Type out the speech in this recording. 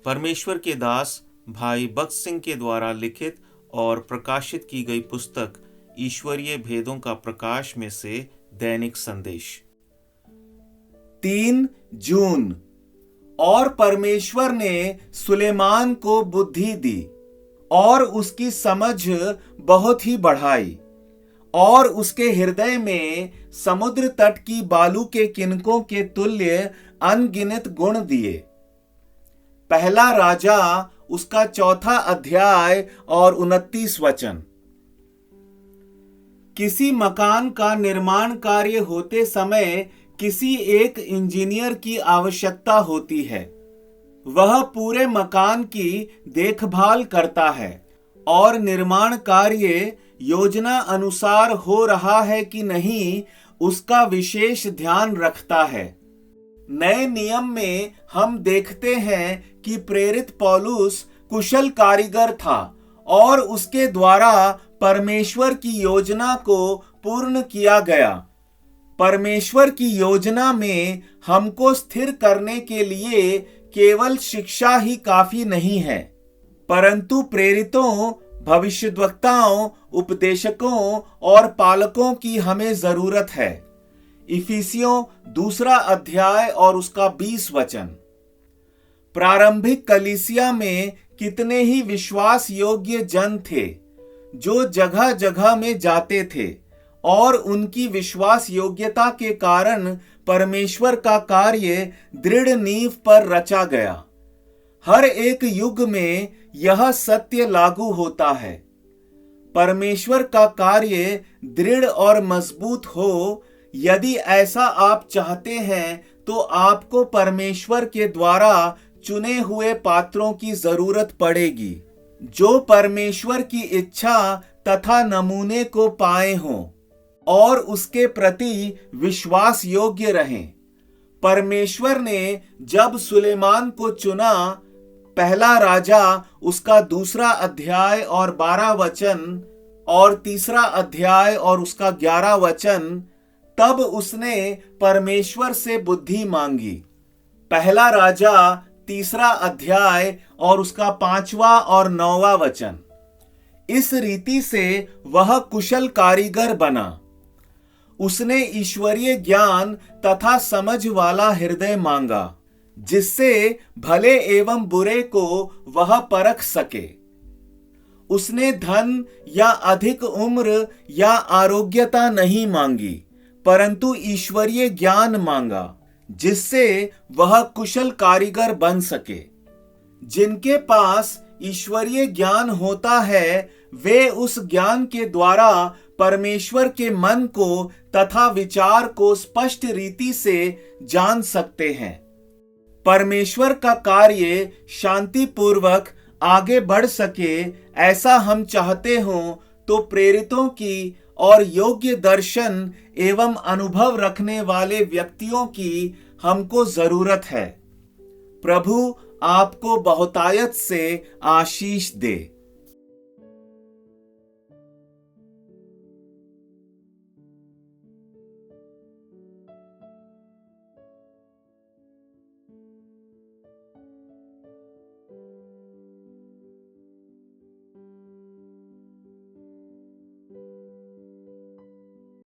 परमेश्वर के दास भाई बख्श सिंह के द्वारा लिखित और प्रकाशित की गई पुस्तक ईश्वरीय भेदों का प्रकाश में से दैनिक संदेश। 3 जून। और परमेश्वर ने सुलेमान को बुद्धि दी और उसकी समझ बहुत ही बढ़ाई और उसके हृदय में समुद्र तट की बालू के किनकों के तुल्य अनगिनत गुण दिए। पहला राजा उसका 4 अध्याय और 29 वचन। किसी मकान का निर्माण कार्य होते समय किसी एक इंजीनियर की आवश्यकता होती है। वह पूरे मकान की देखभाल करता है और निर्माण कार्य योजना अनुसार हो रहा है कि नहीं उसका विशेष ध्यान रखता है। नए नियम में हम देखते हैं कि प्रेरित पौलुस कुशल कारीगर था और उसके द्वारा परमेश्वर की योजना को पूर्ण किया गया। परमेश्वर की योजना में हमको स्थिर करने के लिए केवल शिक्षा ही काफी नहीं है, परंतु प्रेरितों, भविष्यद्वक्ताओं, उपदेशकों और पालकों की हमें जरूरत है। इफिसियों 2 अध्याय और उसका 20 वचन। प्रारंभिक कलीसिया में कितने ही विश्वास योग्य जन थे जो जगह जगह में जाते थे और उनकी विश्वास योग्यता के कारण परमेश्वर का कार्य दृढ़ नींव पर रचा गया। हर एक युग में यह सत्य लागू होता है। परमेश्वर का कार्य दृढ़ और मजबूत हो, यदि ऐसा आप चाहते हैं तो आपको परमेश्वर के द्वारा चुने हुए पात्रों की जरूरत पड़ेगी जो परमेश्वर की इच्छा तथा नमूने को पाए हों और उसके प्रति विश्वास योग्य रहें। परमेश्वर ने जब सुलेमान को चुना, पहला राजा उसका 2 अध्याय और 12 वचन और 3 अध्याय और उसका 11 वचन, तब उसने परमेश्वर से बुद्धि मांगी। पहला राजा 3 अध्याय और उसका 5वां और 9वां वचन। इस रीति से वह कुशल कारीगर बना। उसने ईश्वरीय ज्ञान तथा समझ वाला हृदय मांगा, जिससे भले एवं बुरे को वह परख सके। उसने धन या अधिक उम्र या आरोग्यता नहीं मांगी, परंतु ईश्वरीय ज्ञान मांगा, जिससे वह कुशल कारीगर बन सके। जिनके पास ईश्वरीय ज्ञान होता है, वे उस ज्ञान के द्वारा परमेश्वर के मन को तथा विचार को स्पष्ट रीति से जान सकते हैं। परमेश्वर का कार्य शांतिपूर्वक आगे बढ़ सके, ऐसा हम चाहते हो तो प्रेरितों की और योग्य दर्शन एवं अनुभव रखने वाले व्यक्तियों की हमको जरूरत है। प्रभु आपको बहुतायत से आशीष दे।